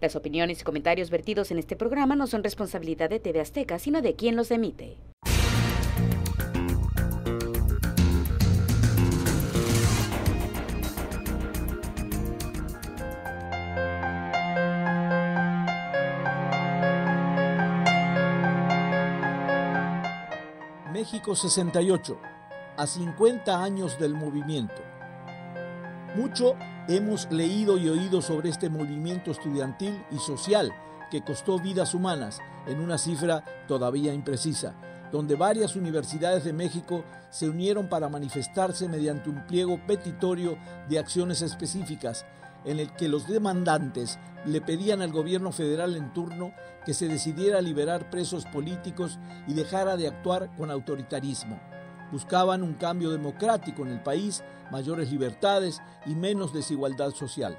Las opiniones y comentarios vertidos en este programa no son responsabilidad de TV Azteca, sino de quien los emite. México 68, a 50 años del movimiento. Mucho hemos leído y oído sobre este movimiento estudiantil y social que costó vidas humanas en una cifra todavía imprecisa, donde varias universidades de México se unieron para manifestarse mediante un pliego petitorio de acciones específicas en el que los demandantes le pedían al gobierno federal en turno que se decidiera a liberar presos políticos y dejara de actuar con autoritarismo. Buscaban un cambio democrático en el país, mayores libertades y menos desigualdad social.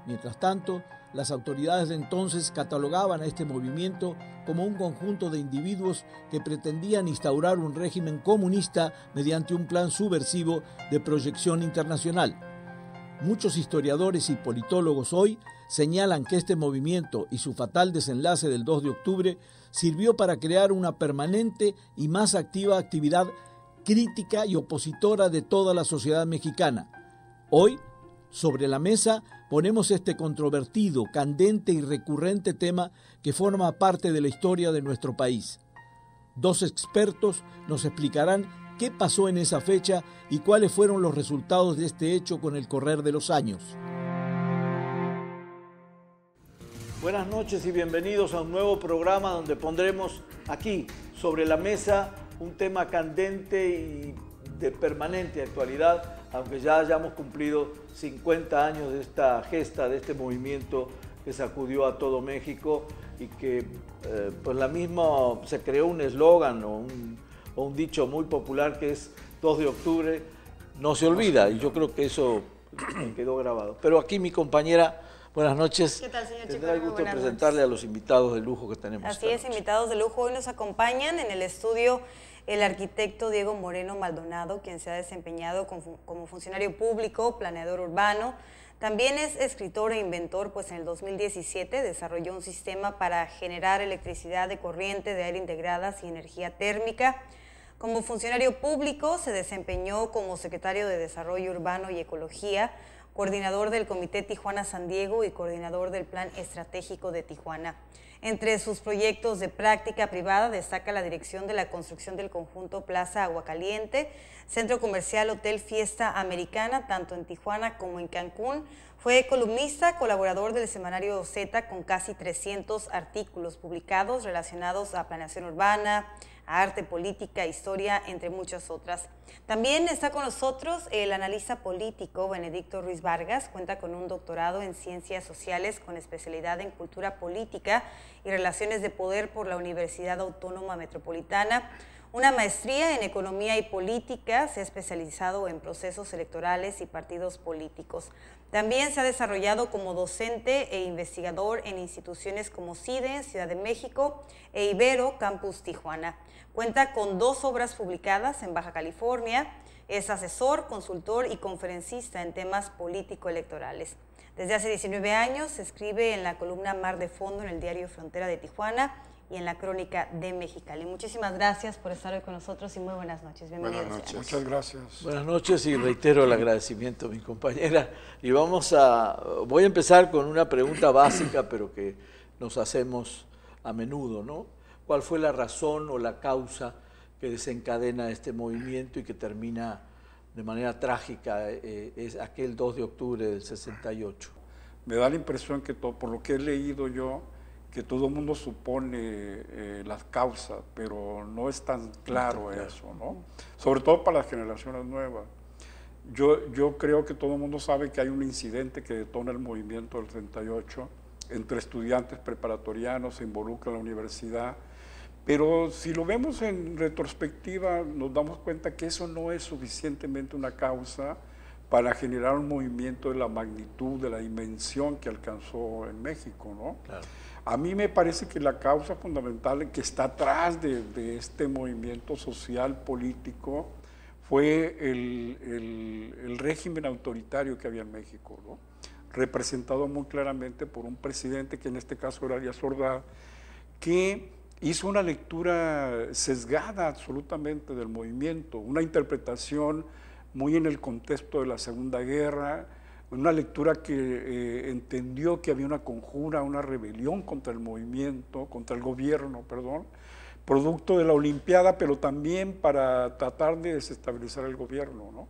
Mientras tanto, las autoridades de entonces catalogaban a este movimiento como un conjunto de individuos que pretendían instaurar un régimen comunista mediante un plan subversivo de proyección internacional. Muchos historiadores y politólogos hoy señalan que este movimiento y su fatal desenlace del 2 de octubre sirvió para crear una permanente y más activa actividad crítica y opositora de toda la sociedad mexicana. Hoy, sobre la mesa, ponemos este controvertido, candente y recurrente tema que forma parte de la historia de nuestro país. Dos expertos nos explicarán qué pasó en esa fecha y cuáles fueron los resultados de este hecho con el correr de los años. Buenas noches y bienvenidos a un nuevo programa donde pondremos aquí, sobre la mesa, un tema candente y de permanente actualidad, aunque ya hayamos cumplido 50 años de esta gesta, de este movimiento que sacudió a todo México y que pues la misma se creó un eslogan o un dicho muy popular que es 2 de octubre no se olvida, y yo creo que eso quedó grabado. Pero aquí mi compañera, buenas noches. ¿Qué tal, señor Chico? Tendrá el gusto de presentarle a los invitados de lujo que tenemos. Así es, invitados de lujo. Hoy nos acompañan en el estudio el arquitecto Diego Moreno Maldonado, quien se ha desempeñado como funcionario público, planeador urbano. También es escritor e inventor, pues en el 2017 desarrolló un sistema para generar electricidad de corriente de aire integradas y energía térmica. Como funcionario público se desempeñó como secretario de Desarrollo Urbano y Ecología, coordinador del Comité Tijuana-San Diego y coordinador del Plan Estratégico de Tijuana. Entre sus proyectos de práctica privada destaca la dirección de la construcción del conjunto Plaza Aguacaliente, centro comercial Hotel Fiesta Americana, tanto en Tijuana como en Cancún. Fue columnista, colaborador del semanario Z con casi 300 artículos publicados relacionados a planeación urbana, arte, política, historia, entre muchas otras. También está con nosotros el analista político Benedicto Ruiz Vargas, cuenta con un doctorado en Ciencias Sociales con especialidad en Cultura Política y Relaciones de Poder por la Universidad Autónoma Metropolitana, una maestría en Economía y Política, se ha especializado en procesos electorales y partidos políticos. También se ha desarrollado como docente e investigador en instituciones como CIDE, Ciudad de México, e Ibero, Campus Tijuana. Cuenta con 2 obras publicadas en Baja California, es asesor, consultor y conferencista en temas político-electorales. Desde hace 19 años escribe en la columna Mar de Fondo en el diario Frontera de Tijuana y en la Crónica de Mexicali. Muchísimas gracias por estar hoy con nosotros y muy buenas noches. Bienvenidos. Buenas noches. Muchas gracias. Buenas noches y reitero el agradecimiento a mi compañera. Y voy a empezar con una pregunta básica, pero que nos hacemos a menudo, ¿no? ¿Cuál fue la razón o la causa que desencadena este movimiento y que termina de manera trágica es aquel 2 de octubre del 68? Me da la impresión que por lo que he leído yo, que todo el mundo supone las causas, pero no es tan claro eso, ¿no? Sobre todo para las generaciones nuevas. Yo creo que todo el mundo sabe que hay un incidente que detona el movimiento del 68 entre estudiantes preparatorianos, se involucra la universidad, pero si lo vemos en retrospectiva nos damos cuenta que eso no es suficientemente una causa para generar un movimiento de la magnitud, de la dimensión que alcanzó en México, ¿no? Claro. A mí me parece que la causa fundamental que está atrás de este movimiento social, político, fue el régimen autoritario que había en México, ¿no? representado muy claramente por un presidente, que en este caso era Díaz Ordaz, que hizo una lectura sesgada absolutamente del movimiento, una interpretación muy en el contexto de la Segunda Guerra, una lectura que entendió que había una conjura, una rebelión contra el movimiento, contra el gobierno, perdón, producto de la Olimpiada, pero también para tratar de desestabilizar el gobierno, ¿no?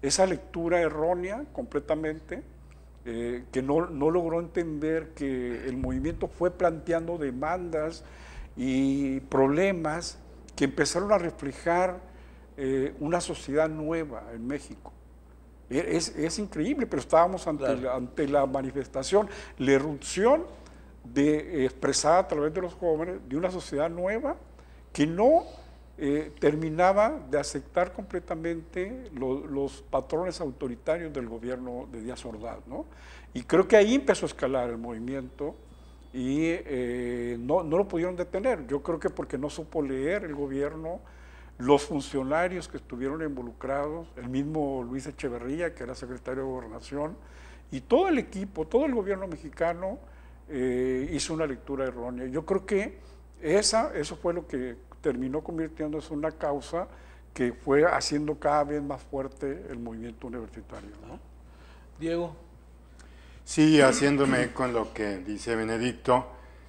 Esa lectura errónea completamente, que no logró entender que el movimiento fue planteando demandas y problemas que empezaron a reflejar una sociedad nueva en México. Es increíble, pero estábamos ante la manifestación, la irrupción expresada a través de los jóvenes de una sociedad nueva que no terminaba de aceptar completamente los patrones autoritarios del gobierno de Díaz Ordaz, ¿no? Y creo que ahí empezó a escalar el movimiento y no lo pudieron detener. Yo creo que porque no supo leer el gobierno, los funcionarios que estuvieron involucrados, el mismo Luis Echeverría, que era secretario de Gobernación, y todo el equipo, todo el gobierno mexicano hizo una lectura errónea. Yo creo que eso fue lo que terminó convirtiéndose en una causa que fue haciendo cada vez más fuerte el movimiento universitario, ¿no? Diego. Sí, haciéndome con lo que dice Benedicto,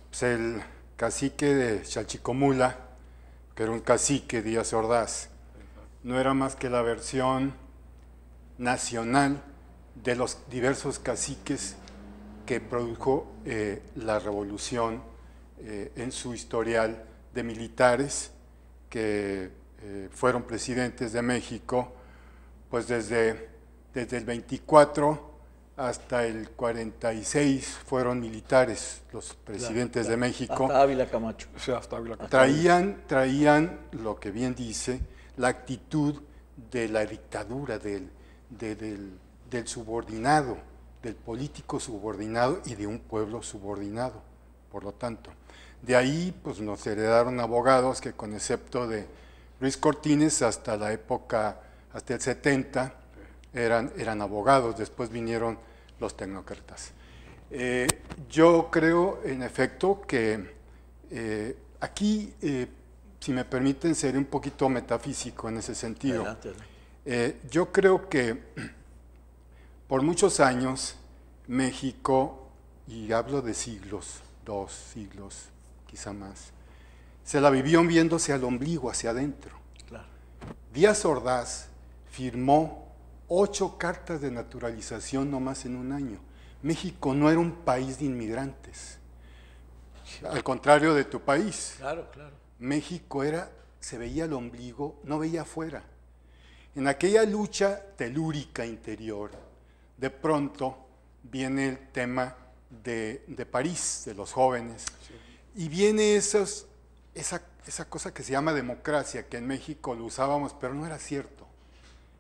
pues el cacique de Chalchicomula, que era un cacique Díaz Ordaz, no era más que la versión nacional de los diversos caciques que produjo la revolución en su historial de militares que fueron presidentes de México, pues desde el 24 hasta el 46 fueron militares los presidentes de México. Hasta Ávila Camacho. O sea, hasta Ávila Camacho. Traían, lo que bien dice, la actitud de la dictadura, del subordinado, del político subordinado y de un pueblo subordinado, por lo tanto. De ahí pues nos heredaron abogados que, con excepto de Luis Cortines, hasta la época, hasta el 70, eran abogados. Después vinieron los tecnócratas. Yo creo, en efecto, que aquí, si me permiten, seré un poquito metafísico en ese sentido. Yo creo que por muchos años México, y hablo de siglos, 2 siglos, quizá más, se la vivió viéndose al ombligo, hacia adentro. Claro. Díaz Ordaz firmó 8 cartas de naturalización nomás en un año. México no era un país de inmigrantes, al contrario de tu país. Claro, claro. México se veía al ombligo, no veía afuera. En aquella lucha telúrica interior, de pronto viene el tema de París, de los jóvenes, sí. Y viene esa cosa que se llama democracia, que en México lo usábamos, pero no era cierto.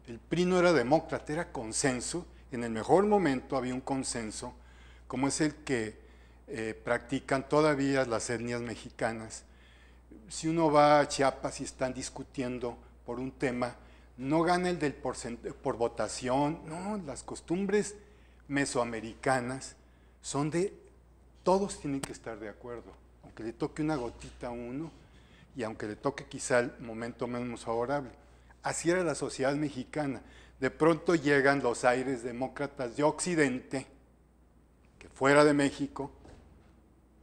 El PRI no era demócrata, era consenso. En el mejor momento había un consenso, como es el que practican todavía las etnias mexicanas. Si uno va a Chiapas y están discutiendo por un tema, no gana el del por votación, no, las costumbres mesoamericanas son de todos tienen que estar de acuerdo, aunque le toque una gotita a uno y aunque le toque quizá el momento menos favorable. Así era la sociedad mexicana. De pronto llegan los aires demócratas de Occidente, que fuera de México,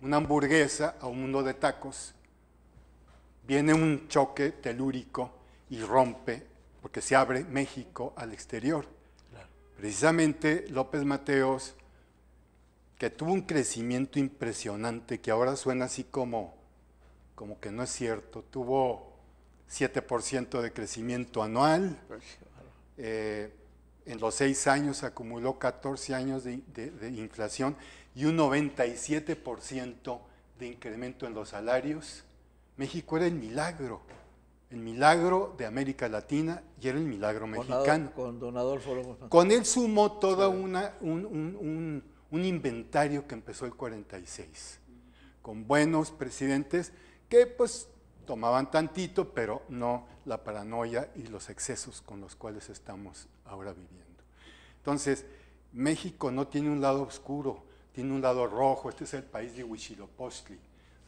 una hamburguesa a un mundo de tacos, viene un choque telúrico y rompe, porque se abre México al exterior. Claro. Precisamente López Mateos, que tuvo un crecimiento impresionante, que ahora suena así como que no es cierto, tuvo 7% de crecimiento anual, en los 6 años acumuló 14 años de inflación y un 97% de incremento en los salarios. México era el milagro de América Latina y era el milagro mexicano. Con don Adolfo López Mateos. Con él sumó toda un inventario que empezó el 46, con buenos presidentes que pues tomaban tantito, pero no la paranoia y los excesos con los cuales estamos ahora viviendo. Entonces, México no tiene un lado oscuro, tiene un lado rojo, este es el país de Huitzilopochtli.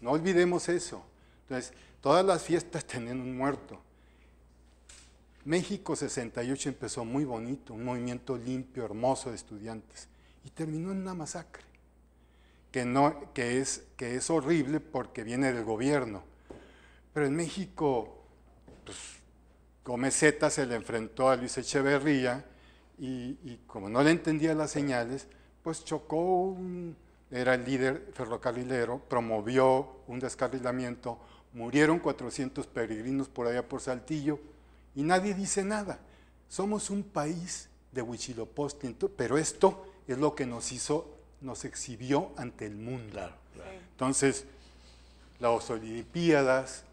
No olvidemos eso. Entonces, todas las fiestas tienen un muerto. México 68 empezó muy bonito, un movimiento limpio, hermoso de estudiantes, y terminó en una masacre, que es horrible porque viene del gobierno. Pero en México, pues, Gómez Zeta se le enfrentó a Luis Echeverría y como no le entendía las señales, pues chocó, era el líder ferrocarrilero, promovió un descarrilamiento, murieron 400 peregrinos por allá por Saltillo y nadie dice nada. Somos un país de Huitzilopochtli, pero esto es lo que nos exhibió ante el mundo. Claro, claro. Entonces, las Olimpiadas,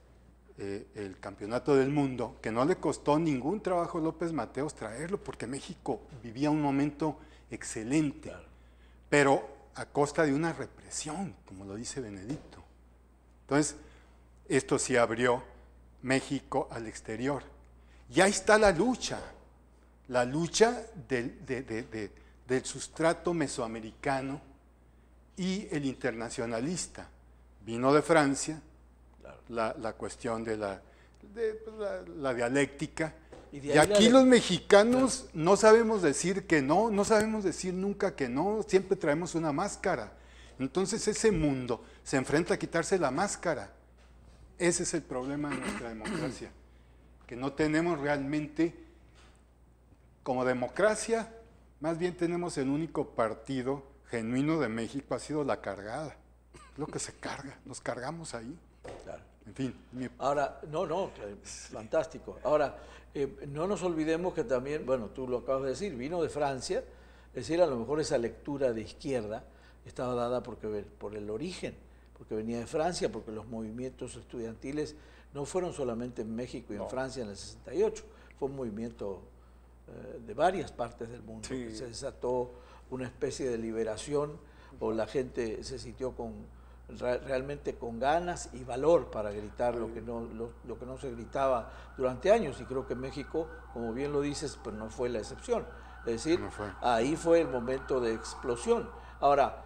el Campeonato del Mundo, que no le costó ningún trabajo a López Mateos traerlo, porque México vivía un momento excelente, claro, pero a costa de una represión, como lo dice Benedicto. Entonces, esto sí abrió México al exterior. Y ahí está la lucha del sustrato mesoamericano y el internacionalista. Vino de Francia, la cuestión de la dialéctica, y aquí los mexicanos no sabemos decir que no, no sabemos decir nunca que no, siempre traemos una máscara. Entonces ese mundo se enfrenta a quitarse la máscara. Ese es el problema de nuestra democracia, que no tenemos realmente, como democracia, más bien tenemos el único partido genuino de México, ha sido la cargada, lo que se carga, nos cargamos ahí. Claro. En fin. Ahora, fantástico. Ahora, no nos olvidemos que también, bueno, tú lo acabas de decir, vino de Francia, es decir, a lo mejor esa lectura de izquierda estaba dada por el origen, porque venía de Francia, porque los movimientos estudiantiles no fueron solamente en México y en Francia en el 68, fue un movimiento de varias partes del mundo, sí, que se desató una especie de liberación, o la gente se sintió realmente con ganas y valor para gritar lo que no se gritaba durante años, y creo que México, como bien lo dices, pues no fue la excepción. Es decir, ahí fue el momento de explosión. Ahora,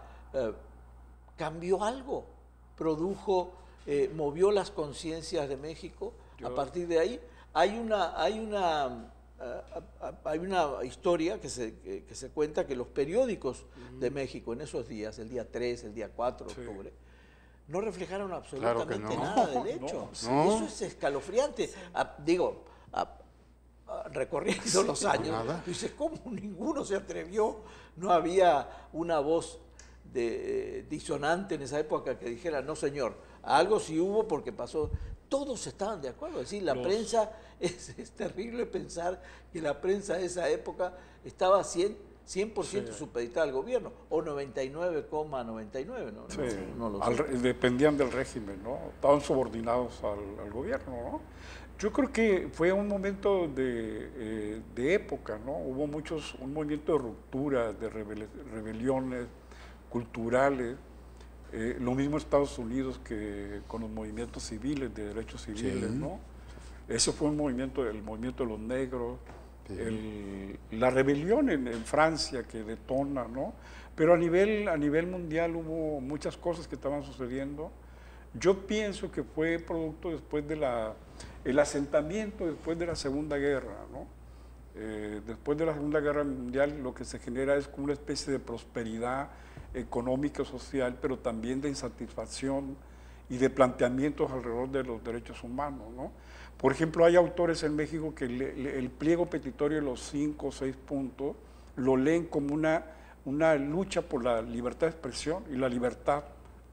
cambió algo, movió las conciencias de México. A partir de ahí hay una historia que se cuenta que los periódicos de México en esos días, el día 3, el día 4 de octubre, no reflejaron absolutamente nada del hecho. No. Eso es escalofriante. Recorriendo los años, dices, ¿cómo ninguno se atrevió? No había una voz disonante en esa época que dijera, no señor, algo sí hubo porque pasó. Todos estaban de acuerdo, es decir, la prensa, es terrible pensar que la prensa de esa época estaba 100% supeditada al gobierno, o 99,99, ¿no? Sí. No lo sé. Dependían del régimen, ¿no? Estaban subordinados al gobierno, ¿no? Yo creo que fue un momento de época, ¿no? Hubo un movimiento de ruptura, de rebeliones culturales, lo mismo en Estados Unidos que con los movimientos civiles, de derechos civiles, sí, ¿no? Ese fue el movimiento de los negros, sí, la rebelión en Francia que detona, ¿no? Pero a nivel mundial hubo muchas cosas que estaban sucediendo. Yo pienso que fue producto después el asentamiento después de la Segunda Guerra, ¿no? Después de la Segunda Guerra Mundial lo que se genera es como una especie de prosperidad económica, social, pero también de insatisfacción y de planteamientos alrededor de los derechos humanos, ¿no? Por ejemplo, hay autores en México que el pliego petitorio de los 5 o 6 puntos lo leen como una lucha por la libertad de expresión y la libertad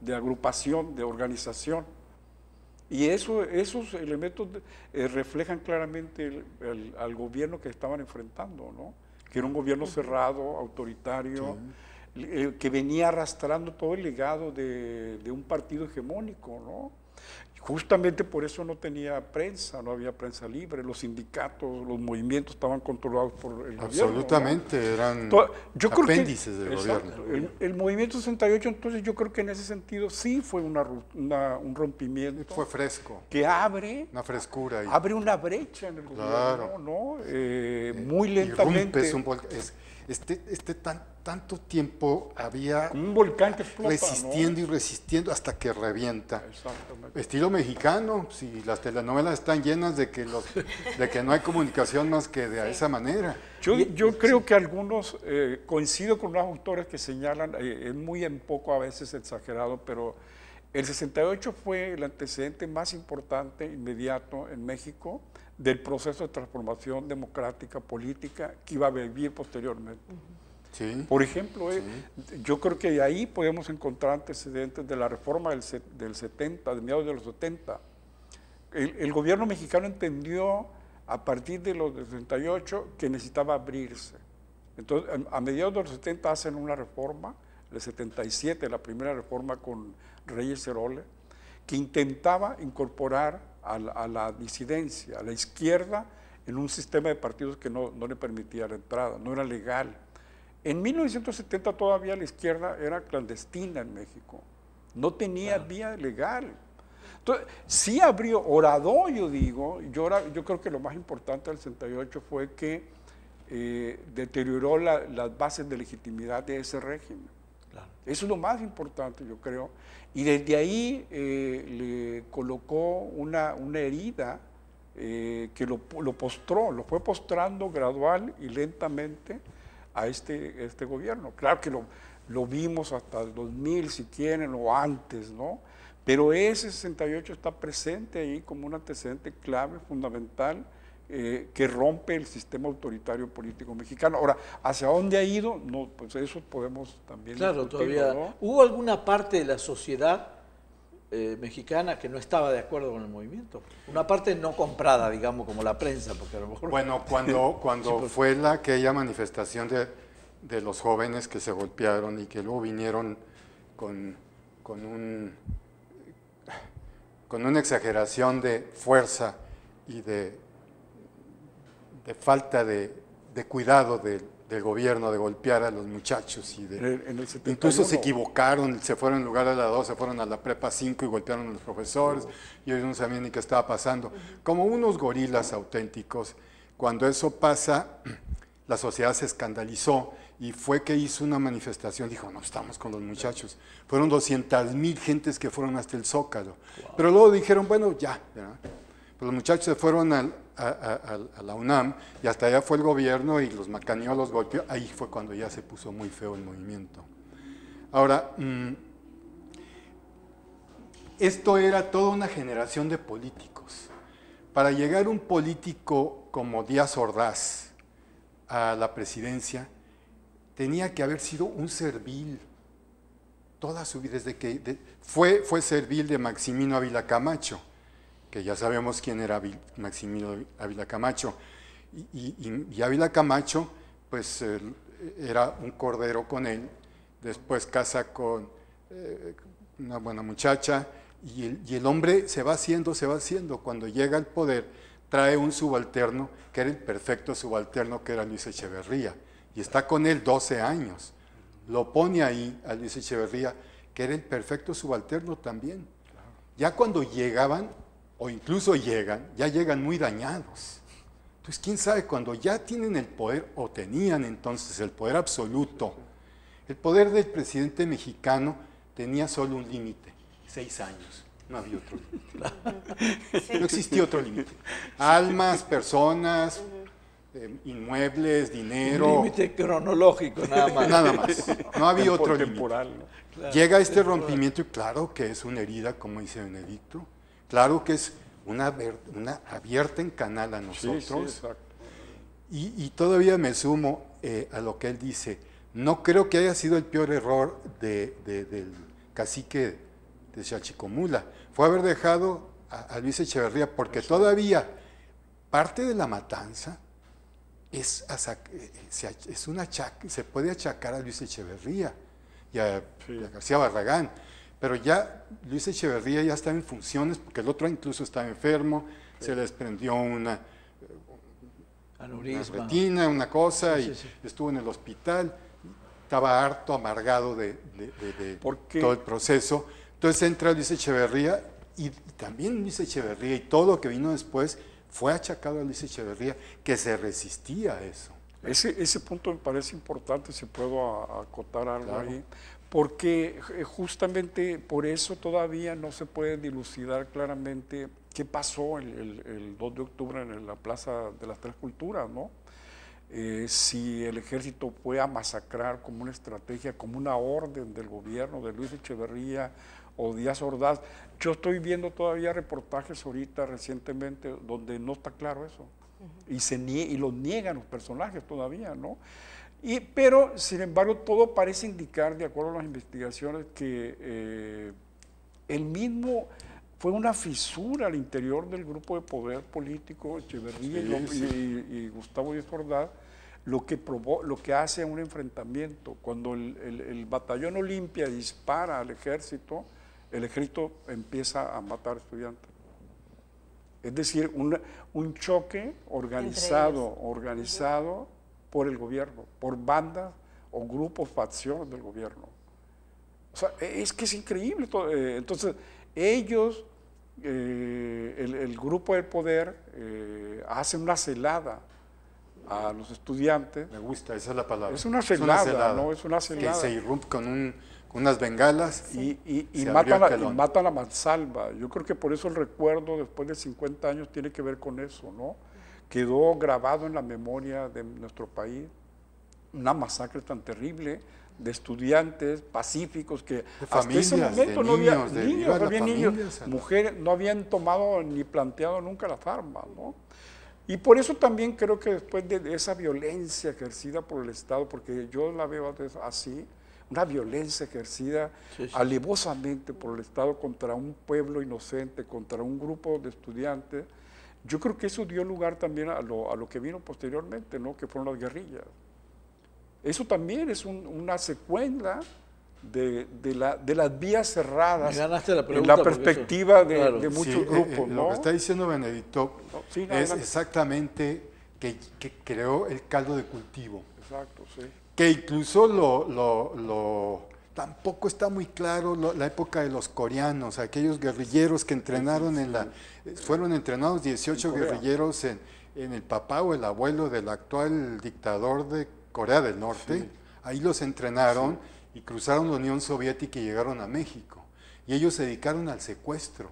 de agrupación, de organización. Y esos elementos reflejan claramente al gobierno que estaban enfrentando, ¿no? Que era un gobierno cerrado, autoritario, sí, que venía arrastrando todo el legado de un partido hegemónico, ¿no? Justamente por eso no tenía prensa, no había prensa libre, los sindicatos, los movimientos estaban controlados por el gobierno. Absolutamente, ¿no? Eran apéndices del gobierno. El movimiento 68, entonces yo creo que en ese sentido sí fue un rompimiento. Fue fresco. Que abre. Una frescura. Ahí. Abre una brecha en el gobierno, ¿no? Muy lentamente. Este tanto tiempo había Como un volcán que explota, resistiendo, ¿no? y resistiendo hasta que revienta. Exactamente. Estilo mexicano, si las telenovelas están llenas de que no hay comunicación más que de esa manera. Yo creo que algunos, coincido con los autores que señalan, es muy en poco a veces exagerado, pero el 68 fue el antecedente más importante, inmediato en México, del proceso de transformación democrática, política, que iba a vivir posteriormente. Sí. Por ejemplo, yo creo que de ahí podemos encontrar antecedentes de la reforma del 70, de mediados de los 70. El gobierno mexicano entendió a partir de los 68 que necesitaba abrirse. Entonces, a mediados de los 70 hacen una reforma, el 77, la primera reforma con Reyes Heroles, que intentaba incorporar a la disidencia, a la izquierda, en un sistema de partidos que no le permitía la entrada, no era legal. En 1970 todavía la izquierda era clandestina en México, no tenía vía legal. Entonces, sí abrió, horadó, yo digo, yo creo que lo más importante del 68 fue que deterioró las bases de legitimidad de ese régimen. Claro. Eso es lo más importante, yo creo. Y desde ahí le colocó una herida que lo postró, lo fue postrando gradual y lentamente a este gobierno. Claro que lo vimos hasta el 2000, si quieren, o antes, ¿no? Pero ese 68 está presente ahí como un antecedente clave, fundamental, que rompe el sistema autoritario político mexicano. Ahora, ¿hacia dónde ha ido? No, pues eso podemos también Claro, discutirlo, todavía. ¿no? ¿Hubo alguna parte de la sociedad mexicana que no estaba de acuerdo con el movimiento? Una parte no comprada, digamos, como la prensa, porque a lo mejor... Bueno, cuando fue aquella manifestación de los jóvenes que se golpearon y que luego vinieron con una exageración de fuerza y de falta de cuidado del gobierno de golpear a los muchachos y incluso se equivocaron, se fueron en lugar de la 2, se fueron a la prepa 5 y golpearon a los profesores y ellos no sabían ni qué estaba pasando. Como unos gorilas auténticos. Cuando eso pasa, la sociedad se escandalizó y fue que hizo una manifestación, dijo, no, estamos con los muchachos. Fueron 200,000 gentes que fueron hasta el Zócalo. Wow. Pero luego dijeron, bueno, ya, ¿verdad? Pues los muchachos se fueron a la UNAM y hasta allá fue el gobierno y los macaneó, los golpeó. Ahí fue cuando ya se puso muy feo el movimiento. Ahora, esto era toda una generación de políticos. Para llegar un político como Díaz Ordaz a la presidencia, tenía que haber sido un servil toda su vida, desde que fue servil de Maximino Ávila Camacho, que ya sabemos quién era Maximino Ávila Camacho, y Ávila Camacho, pues era un cordero con él, después casa con una buena muchacha, y el hombre se va haciendo, cuando llega al poder, trae un subalterno, que era el perfecto subalterno, que era Luis Echeverría, y está con él 12 años, lo pone ahí a Luis Echeverría, que era el perfecto subalterno también. Ya cuando llegaban, o incluso ya llegan muy dañados. Entonces, quién sabe, cuando ya tienen el poder, o tenían entonces el poder absoluto, el poder del presidente mexicano tenía solo un límite, 6 años, no había otro límite. No existía otro límite. Almas, personas, inmuebles, dinero. Un límite cronológico, nada más. Nada más, no había otro límite. Claro, llega este rompimiento y claro que es una herida, como dice Benedicto, claro que es una abierta en canal a nosotros. Sí, y todavía me sumo a lo que él dice, no creo que haya sido el peor error del cacique de Xachicomula, fue haber dejado a Luis Echeverría, porque todavía parte de la matanza se puede achacar a Luis Echeverría y a García Barragán, pero ya Luis Echeverría ya estaba en funciones, porque el otro incluso estaba enfermo, se le desprendió una retina, una cosa, y estuvo en el hospital, estaba harto, amargado de todo el proceso. Entonces entra Luis Echeverría, y también Luis Echeverría y todo lo que vino después fue achacado a Luis Echeverría, que se resistía a eso. Ese punto me parece importante, si puedo acotar algo Claro. ahí, porque justamente por eso todavía no se puede dilucidar claramente qué pasó el 2 de octubre en la Plaza de las Tres Culturas, ¿no? Si el ejército fue a masacrar como una estrategia, como una orden del gobierno de Luis Echeverría o Díaz Ordaz. Yo estoy viendo todavía reportajes ahorita recientemente donde no está claro eso. Y lo niegan los personajes todavía, ¿no? Pero, sin embargo, todo parece indicar, de acuerdo a las investigaciones, que el mismo fue una fisura al interior del grupo de poder político, Echeverría y Gustavo Díaz Ordaz, lo que hace un enfrentamiento. Cuando el batallón Olimpia dispara al ejército, el ejército empieza a matar estudiantes. Es decir, un choque organizado por el gobierno, por bandas o grupos, facciones del gobierno. O sea, es que es increíble todo. Entonces, ellos, el grupo del poder, hacen una celada a los estudiantes. Me gusta, esa es la palabra. Es una celada, ¿no? Es una celada. Que se irrumpe con unas bengalas y se abrió el telón. matan a mansalva. Yo creo que por eso el recuerdo después de 50 años tiene que ver con eso, ¿no? Quedó grabado en la memoria de nuestro país una masacre tan terrible de estudiantes pacíficos que hasta ese momento no había niños, mujeres, no habían tomado ni planteado nunca las armas, ¿no? Y por eso también creo que después de esa violencia ejercida por el Estado, porque yo la veo así, una violencia ejercida alevosamente por el Estado contra un pueblo inocente, contra un grupo de estudiantes, yo creo que eso dio lugar también a lo que vino posteriormente, ¿no? Que fueron las guerrillas. Eso también es una secuela de las vías cerradas. Me ganaste la en pregunta, la perspectiva de muchos grupos, ¿no? Lo que está diciendo Benedicto es exactamente que creó el caldo de cultivo. Exacto, sí. Que incluso tampoco está muy claro la época de los coreanos, aquellos guerrilleros que entrenaron fueron entrenados 18 guerrilleros en el papá o el abuelo del actual dictador de Corea del Norte. Ahí los entrenaron y cruzaron la Unión Soviética y llegaron a México. Y ellos se dedicaron al secuestro.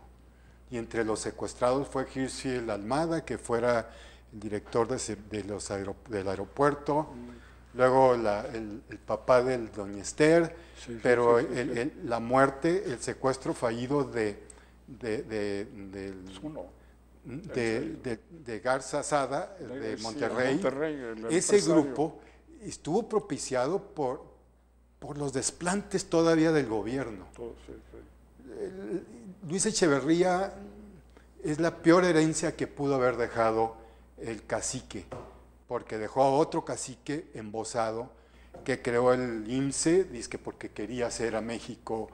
Y entre los secuestrados fue Hirschfeld Almada, que fuera el director del aeropuerto. Luego el papá del Doña Esther, pero la muerte, el secuestro fallido de Garza Sada, de Monterrey, ese grupo estuvo propiciado por los desplantes todavía del gobierno. Luis Echeverría es la peor herencia que pudo haber dejado el cacique, porque dejó a otro cacique embosado que creó el IMSSE, dizque porque quería hacer a México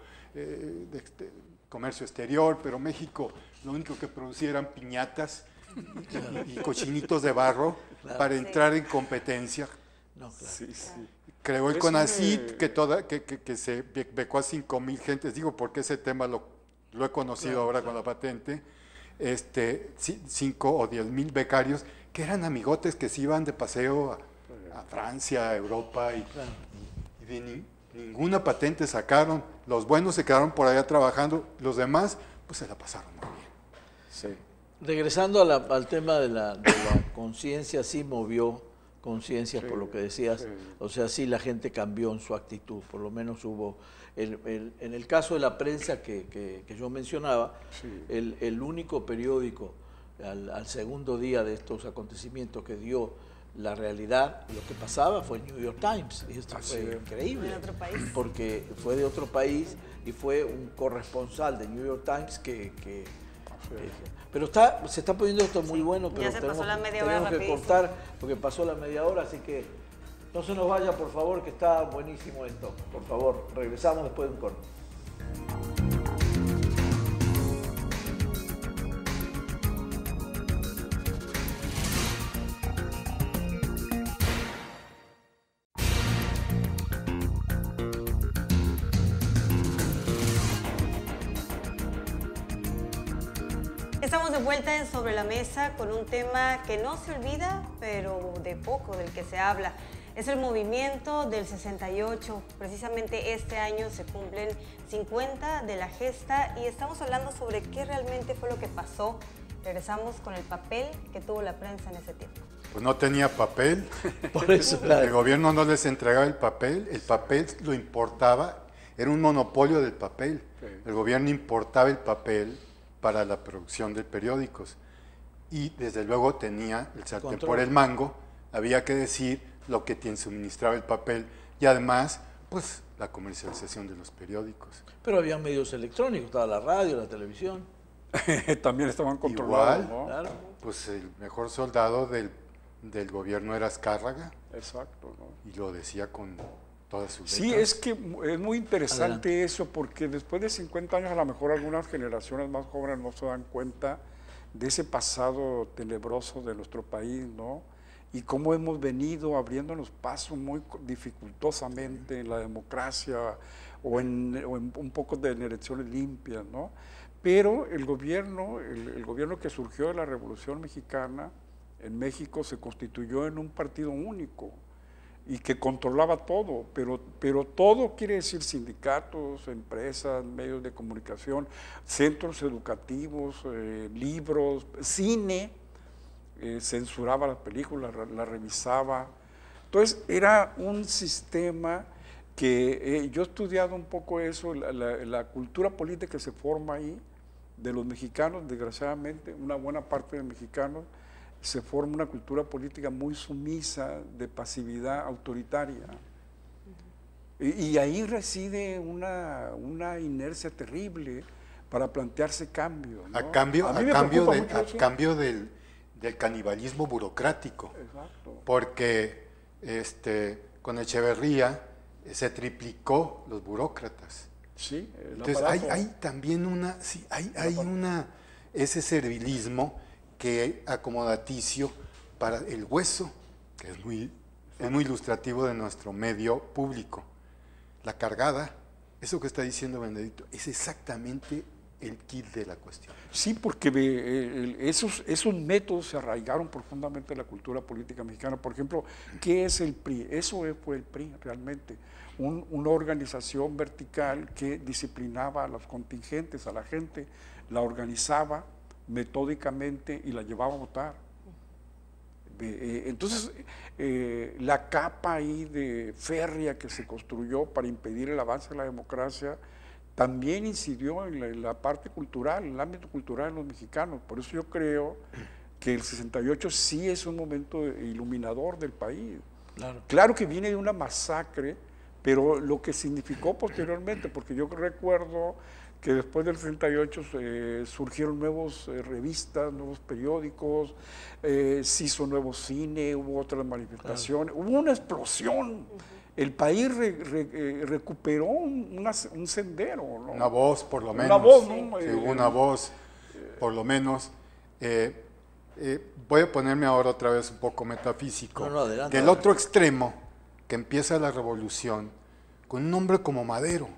comercio exterior, pero México lo único que producía eran piñatas y cochinitos de barro para entrar en competencia. No, claro. Creó el CONACYT, que se becó a 5,000 gentes, digo porque ese tema lo he conocido ahora con la patente, 5 o 10,000 becarios que eran amigotes que se iban de paseo a Francia, a Europa, y de ninguna patente sacaron. Los buenos se quedaron por allá trabajando, los demás pues se la pasaron muy bien. Sí. Regresando al tema de la conciencia, sí movió conciencias, por lo que decías, o sea, sí la gente cambió en su actitud, por lo menos hubo, en el caso de la prensa que yo mencionaba, el único periódico al segundo día de estos acontecimientos que dio la realidad, lo que pasaba, fue el New York Times, y esto fue increíble, ¿De otro país? porque fue de otro país y fue un corresponsal de New York Times pero se está poniendo esto muy bueno, pero ya se pasó la media hora tenemos que rapidísimo. cortar porque pasó la media hora, así que no se nos vaya, por favor, que está buenísimo esto. Por favor, regresamos después de un corte. estamos de vuelta en Sobre la Mesa con un tema que no se olvida, pero de poco del que se habla. Es el movimiento del 68. Precisamente este año se cumplen 50 de la gesta y estamos hablando sobre qué realmente fue lo que pasó. Regresamos con el papel que tuvo la prensa en ese tiempo. Pues no tenía papel. Por eso, El gobierno no les entregaba el papel lo importaba, era un monopolio del papel. Sí. El gobierno importaba el papel para la producción de periódicos y desde luego tenía el sartén por el mango, había que decir lo que suministraba el papel y además pues la comercialización de los periódicos. Pero había medios electrónicos, estaba la radio, la televisión. También estaban controlados, igual, ¿no? Claro. Pues el mejor soldado del gobierno era Azcárraga. Exacto, ¿no? Y lo decía con todas sus letras. Sí, es que es muy interesante eso, porque después de 50 años a lo mejor algunas generaciones más jóvenes no se dan cuenta de ese pasado tenebroso de nuestro país, ¿no? Y cómo hemos venido abriéndonos paso muy dificultosamente en la democracia o en un poco de elecciones limpias, ¿no? Pero el gobierno que surgió de la Revolución Mexicana en México se constituyó en un partido único y que controlaba todo, pero todo quiere decir sindicatos, empresas, medios de comunicación, centros educativos, libros, cine, censuraba las películas, las revisaba. Entonces era un sistema que yo he estudiado un poco eso, la cultura política que se forma ahí, de los mexicanos, desgraciadamente, una buena parte de mexicanos, se forma una cultura política muy sumisa, de pasividad autoritaria. Y ahí reside una inercia terrible para plantearse cambios, ¿no? A cambio del canibalismo burocrático. Exacto. Porque con Echeverría se triplicó los burócratas. Sí, entonces hay también ese servilismo que acomodaticio para el hueso, que es muy ilustrativo de nuestro medio público. La cargada, eso que está diciendo Benedicto, es exactamente el kit de la cuestión. Sí, porque esos métodos se arraigaron profundamente en la cultura política mexicana. Por ejemplo, ¿qué es el PRI? Eso fue el PRI realmente. Una organización vertical que disciplinaba a los contingentes, a la gente, la organizaba metódicamente y la llevaba a votar. Entonces, la capa ahí de férrea que se construyó para impedir el avance de la democracia también incidió en la parte cultural, en el ámbito cultural de los mexicanos. Por eso yo creo que el 68 sí es un momento iluminador del país. Claro que viene de una masacre, pero lo que significó posteriormente, porque yo recuerdo que después del 68 surgieron nuevas revistas, nuevos periódicos, se hizo nuevo cine, hubo otras manifestaciones, hubo una explosión. El país recuperó un sendero, ¿no? Una voz, por lo menos. Una voz, ¿no? Sí, hubo una voz, por lo menos. Voy a ponerme ahora otra vez un poco metafísico. Adelante. Del otro extremo, que empieza la revolución, con un hombre como Madero.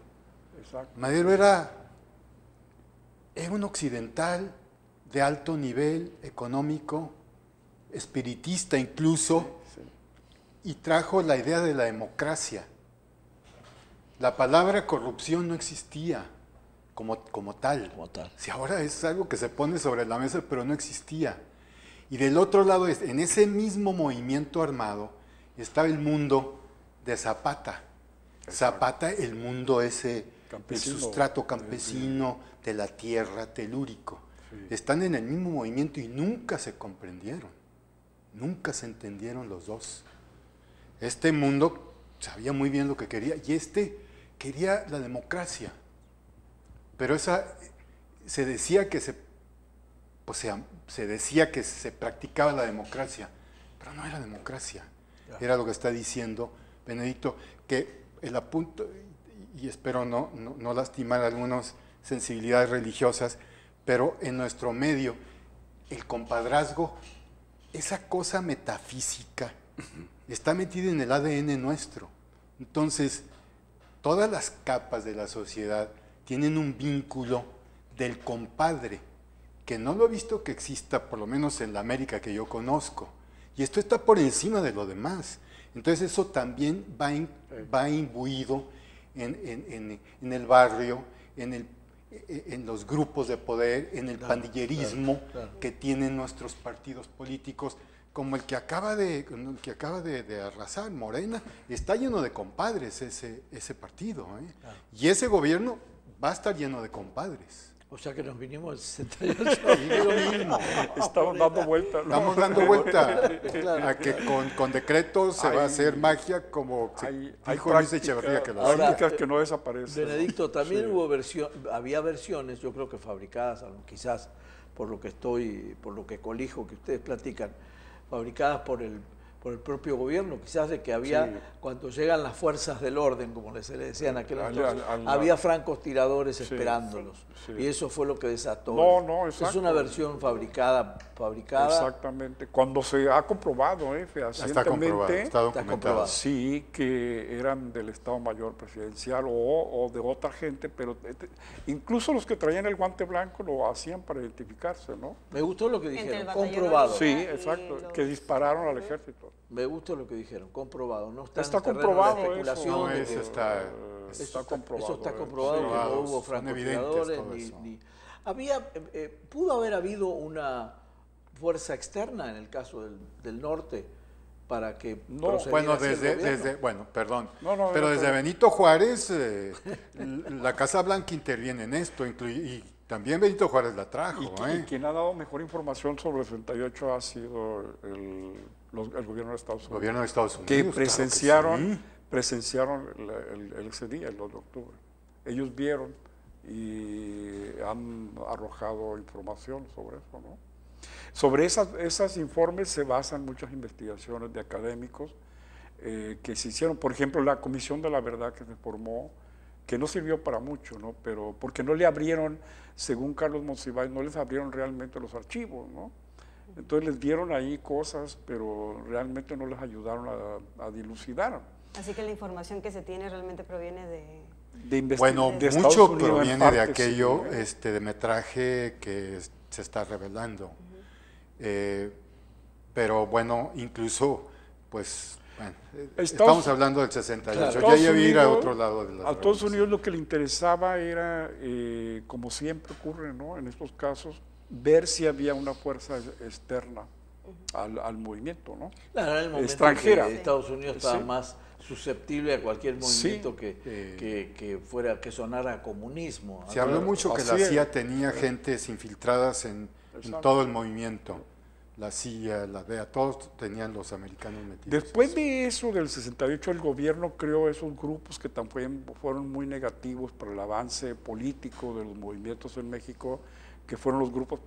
Exacto. Madero era un occidental de alto nivel económico, espiritista incluso, y trajo la idea de la democracia. La palabra corrupción no existía como tal. Si ahora es algo que se pone sobre la mesa, pero no existía. Y del otro lado, en ese mismo movimiento armado, estaba el mundo de Zapata. Zapata, el mundo ese, el sustrato campesino de la tierra, telúrico. Sí. Están en el mismo movimiento y nunca se comprendieron, nunca se entendieron los dos. Este mundo sabía muy bien lo que quería y quería la democracia, pero se decía que se practicaba la democracia, pero no era democracia. Era lo que está diciendo Benedicto, que el apunto, y espero no lastimar algunas sensibilidades religiosas, pero en nuestro medio, el compadrazgo, esa cosa metafísica, está metida en el ADN nuestro. Entonces, todas las capas de la sociedad tienen un vínculo del compadre, que no lo he visto que exista, por lo menos en la América que yo conozco. Y esto está por encima de lo demás. Entonces eso también va imbuido en el barrio, en los grupos de poder, en el pandillerismo que tienen nuestros partidos políticos, como el que acaba de arrasar, Morena. Está lleno de compadres ese partido, ¿eh? Y ese gobierno va a estar lleno de compadres. O sea que nos vinimos al 68. Lo mismo. Estamos dando vuelta. Estamos dando vuelta a que con decretos se va a hacer magia, como dijo Luis Echeverría que lo hay hacía. prácticas que no desaparecen. Benedicto, también había versiones, yo creo que fabricadas, quizás por lo que colijo que ustedes platican, fabricadas por el propio gobierno, quizás de que había, cuando llegan las fuerzas del orden, como se le decía en aquel entonces, había francotiradores esperándolos. Sí. Y eso fue lo que desató. No, exacto. Es una versión fabricada. Exactamente. Cuando se ha comprobado, fehacientemente, Está comprobado, está documentado. Sí, que eran del Estado Mayor Presidencial o de otra gente, pero incluso los que traían el guante blanco lo hacían para identificarse, ¿no? Me gustó lo que dijeron, batallón comprobado. Sí, exacto, que dispararon al ejército. Me gustó lo que dijeron, comprobado. No está Está en terreno comprobado de especulación. No, de eso que- está Eso comprobado. está comprobado, que no hubo son evidentes francotiradores. todo eso. ¿Pudo haber habido una fuerza externa en el caso del norte para que No, procediera Bueno, así el gobierno? pero desde Benito Juárez, la Casa Blanca interviene en esto, y también Benito Juárez la trajo. Y quien ha dado mejor información sobre el 68 ha sido el gobierno de Estados Unidos. El gobierno de Estados Unidos. Que claro presenciaron ese día, el 2 de octubre. Ellos vieron y han arrojado información sobre eso, ¿no? Sobre esos informes se basan muchas investigaciones de académicos que se hicieron. Por ejemplo, la Comisión de la Verdad que se formó, que no sirvió para mucho, ¿no? Pero porque no le abrieron, según Carlos Monsiváis, no les abrieron realmente los archivos, ¿no? Entonces les dieron ahí cosas, pero realmente no les ayudaron a dilucidar. Así que la información que se tiene realmente proviene de Bueno, de Estados mucho Unidos, en proviene parte, de aquello sí. de metraje que se está revelando. Pero bueno, incluso, pues, estamos hablando del 68. Claro. Ya iba a ir a Estados otro lado de la A Estados Unidos lo que le interesaba era, como siempre ocurre, ¿no? En estos casos, ver si había una fuerza externa al movimiento, ¿no? Claro, era el momento extranjera. en que Estados Unidos estaba Sí. más susceptible a cualquier movimiento Sí. que sonara a comunismo. Se habló mucho que la Así es. CIA tenía gentes infiltradas en todo el movimiento. La CIA, la DEA, todos tenían los americanos metidos. Después de eso, del 68, el gobierno creó esos grupos que también fueron muy negativos para el avance político de los movimientos en México, que fueron los grupos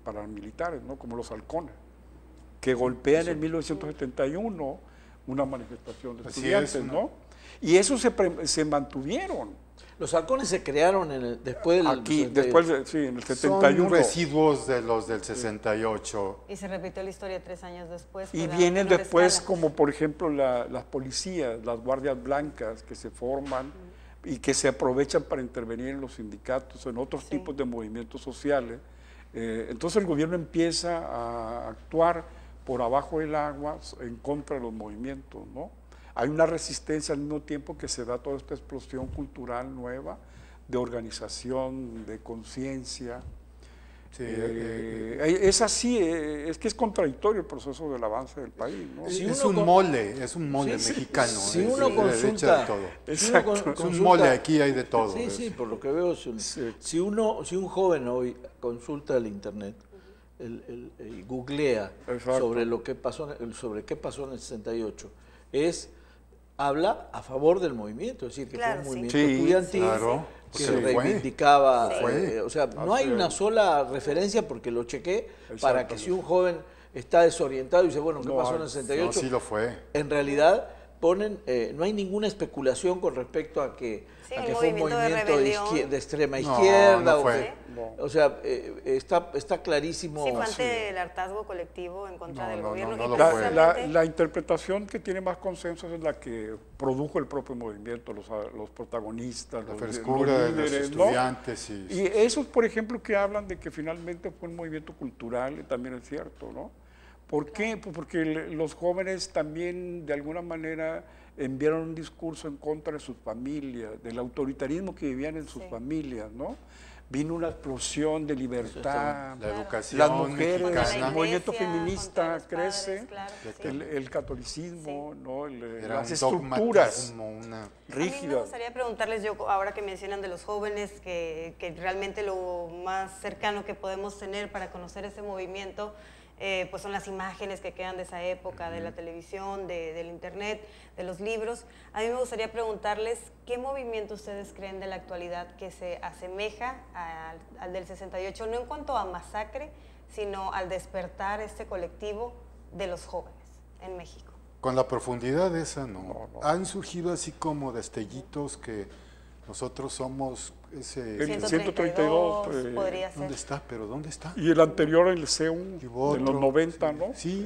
paramilitares, ¿no? Como los halcones, que golpean en 1971 una manifestación de Así estudiantes, es, ¿no? Y esos se mantuvieron. Los halcones se crearon después del... Aquí, 68. después, en el 71. Son residuos de los del 68. Y se repitió la historia 3 años después. Y pero a vienen menor después, escala. como por ejemplo las policías, las guardias blancas que se forman y que se aprovechan para intervenir en los sindicatos, en otros tipos de movimientos sociales. Entonces el gobierno empieza a actuar por abajo del agua en contra de los movimientos, ¿no? Hay una resistencia al mismo tiempo que se da toda esta explosión cultural nueva, de organización, de conciencia. Sí, Es así, es que es contradictorio el proceso del avance del país, ¿no? Sí, es uno un mole mexicano. Si es uno de consulta... de todo. si uno Exacto. Es un mole, aquí hay de todo. Sí, por lo que veo, si un joven hoy consulta el internet y googlea Exacto. sobre qué pasó en el 68, habla a favor del movimiento, es decir, que Claro, fue un sí. movimiento Sí, estudiantil claro, que porque reivindicaba, fue. o sea, no hay una sola referencia, porque lo chequé, para que Exactamente. si un joven está desorientado y dice, bueno, ¿qué No, pasó en el No, 68? sí lo fue. En realidad, ponen, no hay ninguna especulación con respecto a que, Sí, a un que fue un movimiento de movimiento rebelión. de extrema No, izquierda. no fue. O sea, está clarísimo. Sí, fue ante el hartazgo colectivo en contra No, del no, gobierno. no y lo La, fue. precisamente- la interpretación que tiene más consenso es la que produjo el propio movimiento, los protagonistas, La los frescura de los líderes, ¿no? estudiantes. Y esos, por ejemplo, que hablan de que finalmente fue un movimiento cultural, también es cierto, ¿no? ¿Por qué? Pues porque los jóvenes también, de alguna manera, enviaron un discurso en contra de sus familias, del autoritarismo que vivían en sus Sí. familias, ¿no? Vino una explosión de libertad. La educación Las mujeres, Contra la el mexicana movimiento iglesia, feminista contra los padres, crece, claro, sí. el catolicismo, ¿no? era Las un estructuras dogmatismo, una... A mí me rígidas. gustaría preguntarles, yo ahora que mencionan de los jóvenes, que realmente lo más cercano que podemos tener para conocer ese movimiento, pues son las imágenes que quedan de esa época, de la televisión, del internet, de los libros. A mí me gustaría preguntarles, ¿qué movimiento ustedes creen de la actualidad que se asemeja al del 68, no en cuanto a masacre, sino al despertar este colectivo de los jóvenes en México? Con la profundidad de esa, no. No. Han surgido así como destellitos que nosotros somos ese... El 132 132, podría ser. ¿Dónde está? ¿Pero dónde está? Y el anterior, el CEU, Y hubo de los otro, 90, ¿no? sí.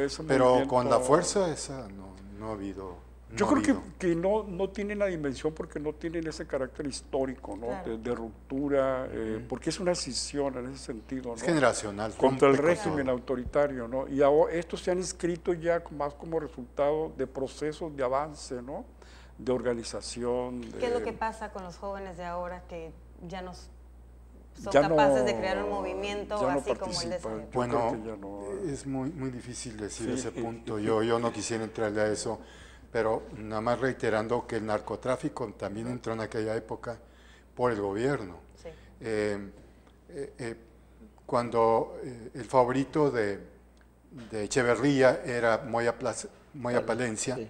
Ese Pero movimiento. con la fuerza esa no ha habido. Yo no ha creo habido. que no tienen la dimensión porque no tienen ese carácter histórico, ¿no? Claro. De ruptura, porque es una escisión en ese sentido, ¿no? Es generacional. Contra el rompe con régimen todo. autoritario, ¿no? Y ahora estos se han inscrito ya más como resultado de procesos de avance, ¿no? De organización. ¿Qué es lo que pasa con los jóvenes de ahora que ya no son Ya capaces no- de crear un movimiento ya no así como el de esa participan. época? Yo Bueno, creo que ya no- es muy difícil decir Sí. ese punto. Yo no quisiera entrarle a eso, pero nada más reiterando que el narcotráfico también entró en aquella época por el gobierno. Sí. Cuando el favorito de Echeverría era Moya Palencia, Sí.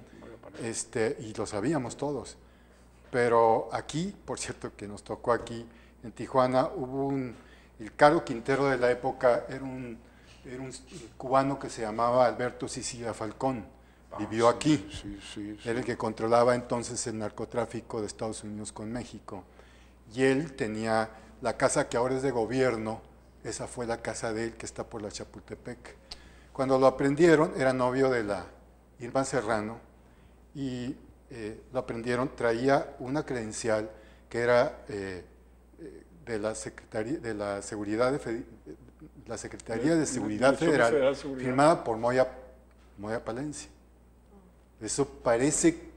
y lo sabíamos todos. Pero aquí, por cierto que nos tocó aquí, en Tijuana, hubo el Caro Quintero de la época era un cubano que se llamaba Alberto Sicilia Falcón, vivió aquí. Sí. Era el que controlaba entonces el narcotráfico de Estados Unidos con México. Y él tenía la casa que ahora es de gobierno, esa fue la casa de él que está por la Chapultepec. Cuando lo aprendieron, era novio de la Irma Serrano, y lo aprendieron, traía una credencial que era de la Secretaría de Seguridad la Secretaría de Seguridad Dirección Federal, Federal de Seguridad. firmada por Moya Palencia. Eso parece,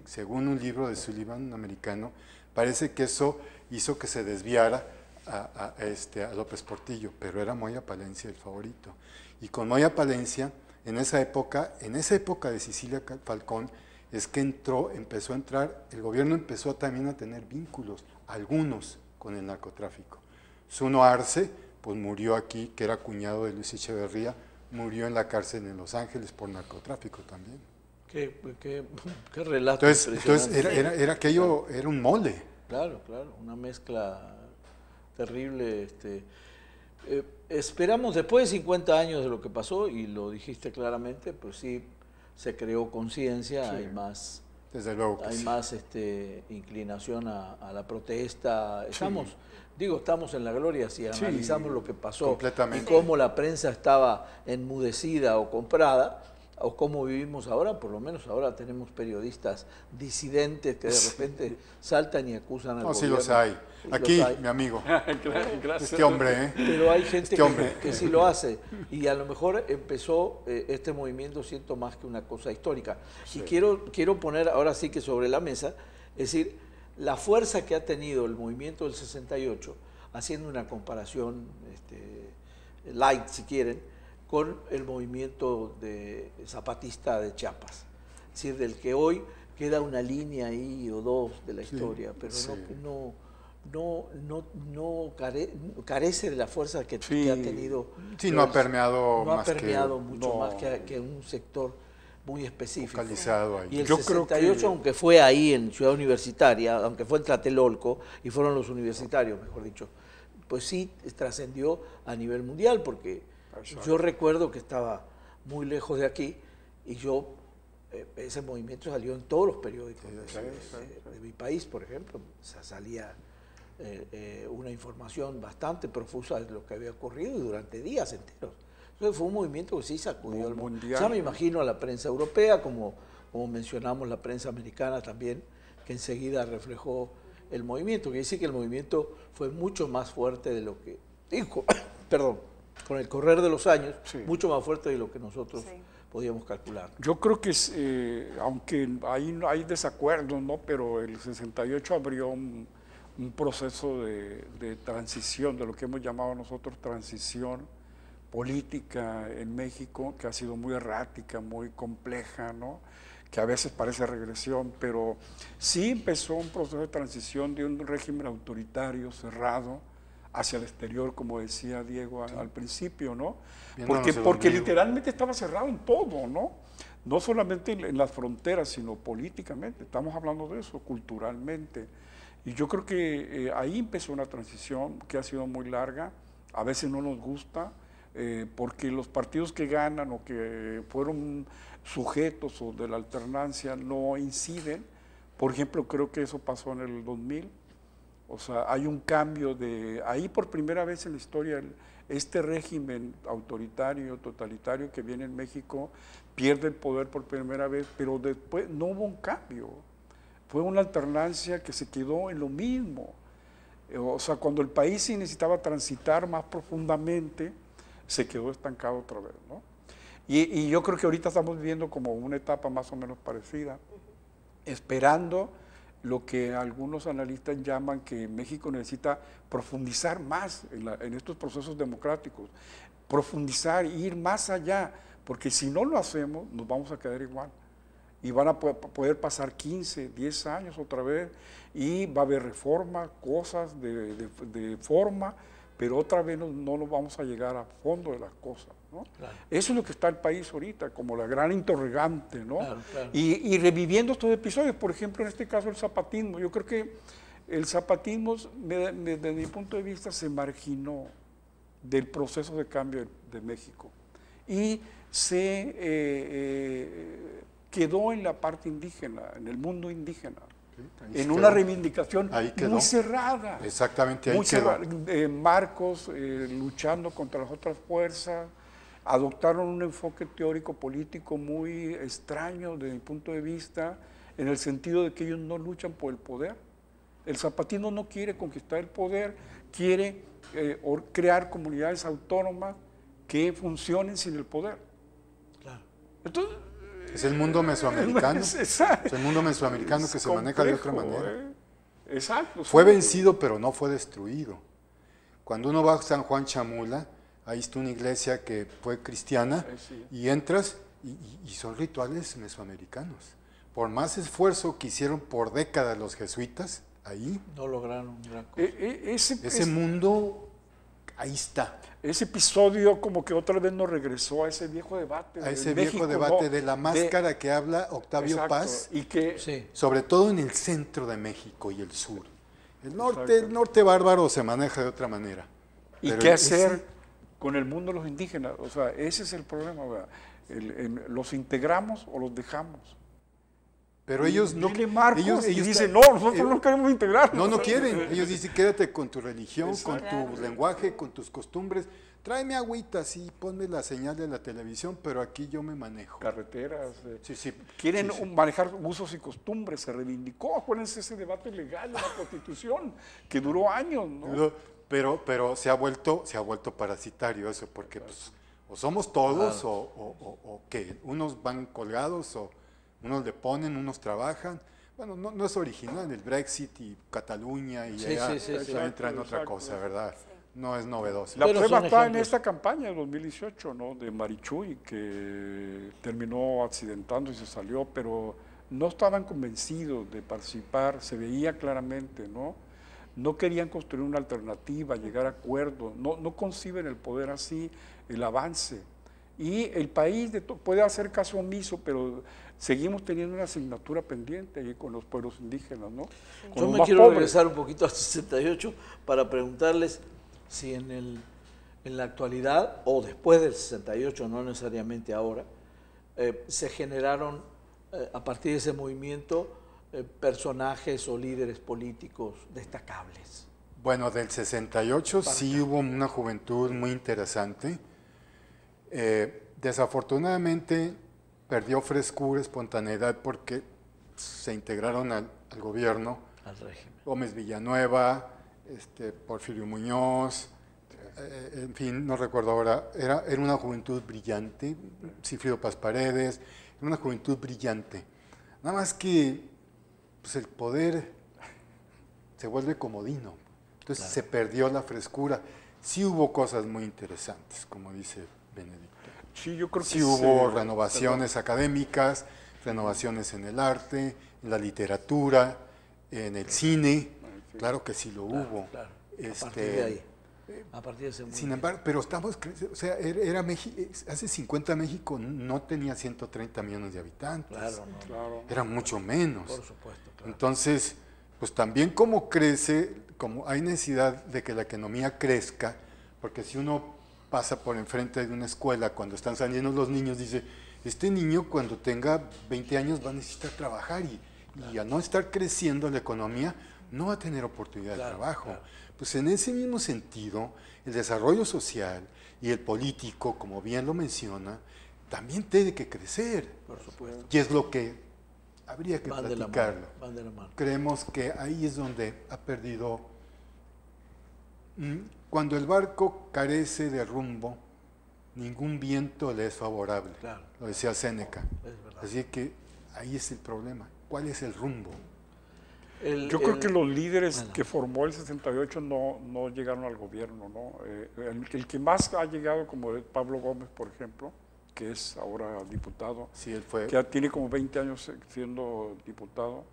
según un libro de Sullivan, un americano, parece que eso hizo que se desviara a López Portillo, pero era Moya Palencia el favorito. Y con Moya Palencia, en esa época de Sicilia Falcón, es que empezó a entrar, el gobierno empezó también a tener vínculos, algunos, con el narcotráfico. Zuno Arce, pues murió aquí, que era cuñado de Luis Echeverría, murió en la cárcel en Los Ángeles por narcotráfico también. Qué relato Entonces impresionante. era aquello, era un mole. Claro, una mezcla terrible. Esperamos, después de 50 años de lo que pasó, y lo dijiste claramente, pues sí, se creó conciencia, hay más, Desde luego que hay sí. más inclinación a la protesta. Estamos en la gloria si analizamos lo que pasó completamente. y cómo la prensa estaba enmudecida o comprada, o cómo vivimos ahora. Por lo menos ahora tenemos periodistas disidentes que de repente saltan y acusan al No, sí gobierno. los hay. Sí, Aquí, los hay. mi amigo, Gracias. este hombre, Pero hay gente Este hombre. que sí lo hace, y a lo mejor empezó este movimiento, siento más que una cosa histórica. Y quiero poner ahora sí que sobre la mesa, es decir, la fuerza que ha tenido el movimiento del 68, haciendo una comparación light, si quieren, con el movimiento zapatista de Chiapas. Es decir, del que hoy queda una línea ahí o dos de la historia, pero sí. no carece de la fuerza que ha tenido. Sí, no ha permeado no ha más que- permeado mucho no. más que un sector muy específico. focalizado ahí. Y el Yo creo 68, que- aunque fue ahí en Ciudad Universitaria, aunque fue en Tlatelolco, y fueron los universitarios, mejor dicho, pues sí trascendió a nivel mundial, porque Exacto. yo recuerdo que estaba muy lejos de aquí, y yo ese movimiento salió en todos los periódicos de mi país, por ejemplo. O sea, salía una información bastante profusa de lo que había ocurrido y durante días enteros. Entonces fue un movimiento que sí sacudió al mundo. Ya me imagino a la prensa europea, como mencionamos, la prensa americana también, que enseguida reflejó el movimiento. Quiere decir que el movimiento fue mucho más fuerte de lo que dijo, perdón, con el correr de los años, mucho más fuerte de lo que nosotros podíamos calcular. Yo creo que, aunque hay desacuerdos, ¿no? Pero el 68 abrió un proceso de transición, de lo que hemos llamado nosotros transición política en México, que ha sido muy errática, muy compleja, ¿no? Que a veces parece regresión, pero sí empezó un proceso de transición de un régimen autoritario, cerrado, hacia el exterior, como decía Diego al principio, ¿no? Porque literalmente estaba cerrado en todo, ¿no? No solamente en las fronteras, sino políticamente. Estamos hablando de eso, culturalmente. Y yo creo que ahí empezó una transición que ha sido muy larga. A veces no nos gusta, porque los partidos que ganan o que fueron sujetos o de la alternancia no inciden. Por ejemplo, creo que eso pasó en el 2000. O sea, hay un cambio ahí por primera vez en la historia, este régimen autoritario, totalitario que viene en México, pierde el poder por primera vez, pero después no hubo un cambio. Fue una alternancia que se quedó en lo mismo. O sea, cuando el país sí necesitaba transitar más profundamente, se quedó estancado otra vez, ¿no? Y yo creo que ahorita estamos viviendo como una etapa más o menos parecida, esperando lo que algunos analistas llaman que México necesita profundizar más en estos procesos democráticos, profundizar, ir más allá, porque si no lo hacemos, nos vamos a quedar igual. Y van a poder pasar 15, 10 años otra vez, y va a haber reforma, cosas de forma, pero otra vez no nos vamos a llegar a fondo de las cosas, ¿no? Claro. Eso es lo que está el país ahorita, como la gran interrogante, ¿no? Claro, claro. Y reviviendo estos episodios, por ejemplo, en este caso el zapatismo. Yo creo que el zapatismo, desde mi punto de vista, se marginó del proceso de cambio de México y se quedó en la parte indígena, en el mundo indígena. En una reivindicación muy cerrada. Exactamente, ahí muy cerrada. Marcos luchando contra las otras fuerzas, adoptaron un enfoque teórico político muy extraño desde mi punto de vista, en el sentido de que ellos no luchan por el poder. El zapatismo no quiere conquistar el poder, quiere crear comunidades autónomas que funcionen sin el poder. Claro. Entonces, es el mundo mesoamericano. Es el mundo mesoamericano que se maneja de otra manera. Exacto. Fue vencido, pero no fue destruido. Cuando uno va a San Juan Chamula, ahí está una iglesia que fue cristiana, y entras y son rituales mesoamericanos. Por más esfuerzo que hicieron por décadas los jesuitas, ahí no lograron gran cosa. Ese mundo ahí está. Ese episodio como que otra vez nos regresó a ese viejo debate. A ese viejo debate de la máscara que habla Octavio Paz, y que, sobre todo en el centro de México y el sur. El norte bárbaro se maneja de otra manera. ¿Y qué hacer con el mundo de los indígenas? O sea, ese es el problema, ¿verdad? ¿Los integramos o los dejamos? Pero ellos no. Ellos dicen, no, nosotros no queremos integrar. No quieren. Ellos dicen, quédate con tu religión, con tu lenguaje, con tus costumbres. Tráeme agüita, sí, ponme la señal de la televisión, pero aquí yo me manejo. Carreteras. Sí. Quieren manejar usos y costumbres. Se reivindicó, acuérdense ese debate legal de la Constitución, que duró años, ¿no? Pero se ha vuelto parasitario eso, porque pues, o somos todos, o ¿qué? Unos van colgados, o unos le ponen, unos trabajan. Bueno, no es original el Brexit y Cataluña y ya entra en otra cosa, ¿verdad? Sí. No es novedoso. La prueba está en esta campaña de 2018, ¿no? De Marichuy, que terminó accidentando y se salió, pero no estaban convencidos de participar, se veía claramente, ¿no? No querían construir una alternativa, llegar a acuerdos, no conciben el poder así, el avance. Y el país puede hacer caso omiso, pero seguimos teniendo una asignatura pendiente ahí con los pueblos indígenas, ¿no? Yo me quiero regresar un poquito al 68 para preguntarles si en la actualidad o después del 68, no necesariamente ahora, se generaron a partir de ese movimiento, personajes o líderes políticos destacables? Bueno, del 68 sí hubo una juventud muy interesante. Desafortunadamente perdió frescura, espontaneidad, porque se integraron al gobierno. Al régimen. Gómez Villanueva, Porfirio Muñoz, en fin, no recuerdo ahora. Era una juventud brillante, Sigfrido Paz Paredes, era una juventud brillante. Nada más que pues, el poder se vuelve comodino. Entonces se perdió la frescura. Sí hubo cosas muy interesantes, como dice Benedicto. Sí, yo creo que sí hubo renovaciones académicas, renovaciones en el arte, en la literatura, en el cine. Claro que sí lo hubo. Claro. A partir de ahí. A partir de ese momento. Sin embargo, pero o sea, hace 50 México no tenía 130 millones de habitantes. Claro, no. Claro. Era mucho menos. Por supuesto, claro. Entonces, pues también como crece, como hay necesidad de que la economía crezca, porque si uno pasa por enfrente de una escuela cuando están saliendo los niños, dice, este niño cuando tenga 20 años va a necesitar trabajar y al no estar creciendo la economía, no va a tener oportunidad de trabajo. Claro. Pues en ese mismo sentido, el desarrollo social y el político, como bien lo menciona, también tiene que crecer. Por supuesto. Y es lo que habría que platicarlo. Van de la mano. Creemos que ahí es donde ha perdido. Cuando el barco carece de rumbo, ningún viento le es favorable. Claro. Lo decía Séneca. Es verdad. Así que ahí es el problema. ¿Cuál es el rumbo? Yo creo que los líderes que formó el 68 no llegaron al gobierno, ¿no? El que más ha llegado, como Pablo Gómez, por ejemplo, que es ahora diputado, sí, él fue. que ya tiene como 20 años siendo diputado,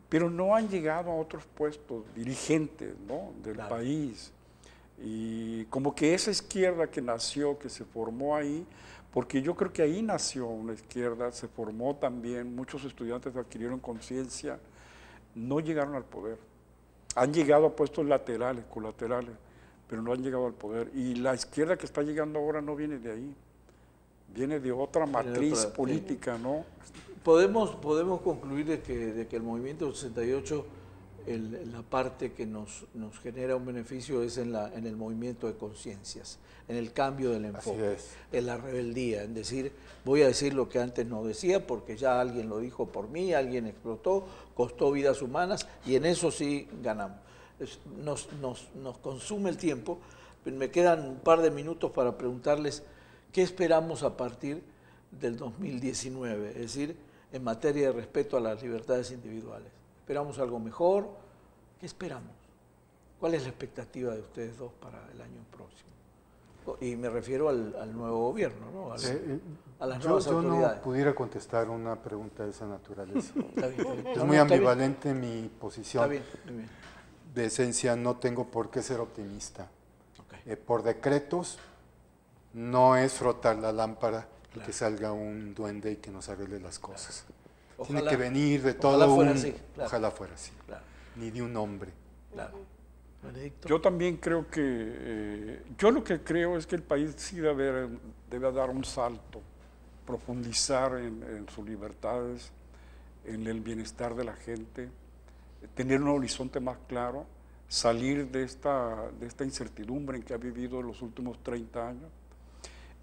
pero no han llegado a otros puestos dirigentes, ¿no? Del país. Y como que esa izquierda que nació, que se formó ahí, porque yo creo que ahí nació una izquierda, se formó también, muchos estudiantes adquirieron conciencia, no llegaron al poder. Han llegado a puestos laterales, colaterales, pero no han llegado al poder. Y la izquierda que está llegando ahora no viene de ahí, viene de otra matriz política, ¿no? Podemos concluir de que el movimiento del 68, la parte que nos genera un beneficio es en el movimiento de conciencias, en el cambio del enfoque, en la rebeldía, en decir, voy a decir lo que antes no decía porque ya alguien lo dijo por mí, alguien explotó, costó vidas humanas y en eso sí ganamos. Nos consume el tiempo, me quedan un par de minutos para preguntarles qué esperamos a partir del 2019, es decir, en materia de respeto a las libertades individuales. ¿Esperamos algo mejor? ¿Qué esperamos? ¿Cuál es la expectativa de ustedes dos para el año próximo? Y me refiero al nuevo gobierno, ¿no? A las nuevas autoridades. Yo no pudiera contestar una pregunta de esa naturaleza. Está bien. Es muy ambivalente mi posición. Está bien, muy bien. De esencia no tengo por qué ser optimista. Okay. Por decretos no es frotar la lámpara y que salga un duende y que nos arregle las cosas. Ojalá, tiene que venir de todo ojalá fuera así, claro. Ni de un hombre. Claro. Benedicto. Yo también creo que, yo lo que creo es que el país sí debe dar un salto, profundizar en sus libertades, en el bienestar de la gente, tener un horizonte más claro, salir de esta incertidumbre en que ha vivido los últimos 30 años.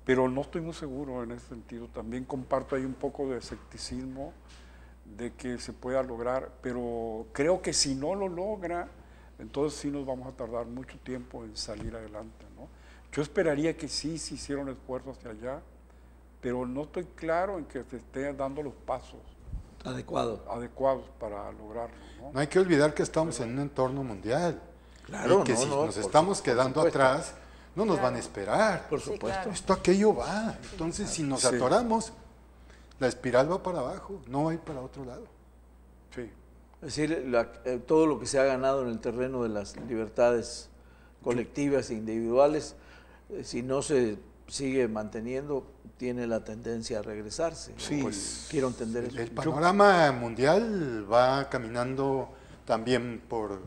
Pero no estoy muy seguro en ese sentido. También comparto ahí un poco de escepticismo de que se pueda lograr, pero creo que si no lo logra, entonces sí nos vamos a tardar mucho tiempo en salir adelante, ¿no? Yo esperaría que sí se hicieron esfuerzos hacia allá, pero no estoy claro en que se estén dando los pasos adecuados para lograrlo, ¿no? No hay que olvidar que estamos en un entorno mundial. Claro, y que si nos estamos quedando atrás, no nos van a esperar. Por supuesto. Claro. Esto, aquello va. Entonces, si nos atoramos, la espiral va para abajo, no va a ir para otro lado. Sí. Es decir, todo lo que se ha ganado en el terreno de las libertades colectivas e individuales, si no se sigue manteniendo, tiene la tendencia a regresarse. Sí. Pues, quiero entender eso. El panorama mundial va caminando también por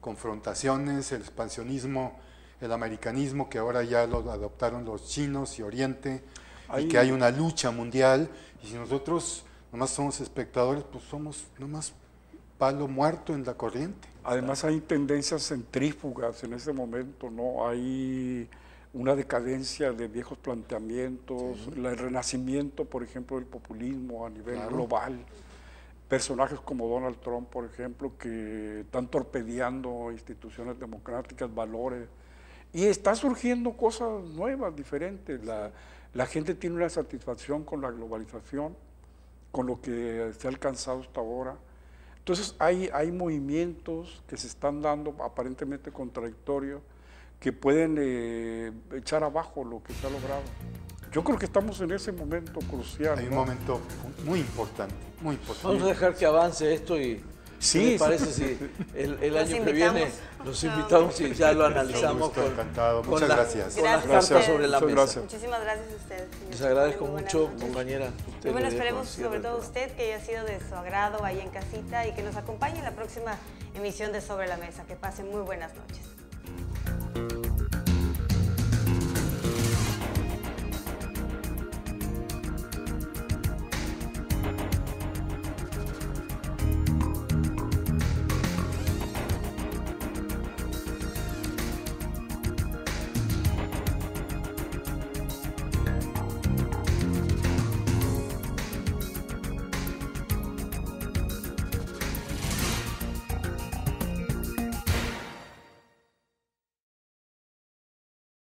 confrontaciones, el expansionismo, el americanismo, que ahora ya lo adoptaron los chinos y Oriente, y que hay una lucha mundial, y si nosotros nomás somos espectadores, pues somos nomás palo muerto en la corriente. Además hay tendencias centrífugas en ese momento, ¿no? Hay una decadencia de viejos planteamientos, el renacimiento, por ejemplo, del populismo a nivel global. Personajes como Donald Trump, por ejemplo, que están torpedeando instituciones democráticas, valores. Y está surgiendo cosas nuevas, diferentes. La gente tiene una satisfacción con la globalización, con lo que se ha alcanzado hasta ahora. Entonces hay movimientos que se están dando aparentemente contradictorios que pueden echar abajo lo que se ha logrado. Yo creo que estamos en ese momento crucial. Hay un momento muy importante, muy importante. Vamos a dejar que avance esto y sí, ¿qué les parece si el año que viene los invitamos y ya lo analizamos Muchas gracias. Con las cartas sobre la mesa? Gracias. Muchísimas gracias a ustedes. Les agradezco Muy mucho, buenas noches. compañera. Y bueno, esperemos sobre todo usted que haya sido de su agrado ahí en casita y que nos acompañe en la próxima emisión de Sobre la Mesa. Que pasen muy buenas noches.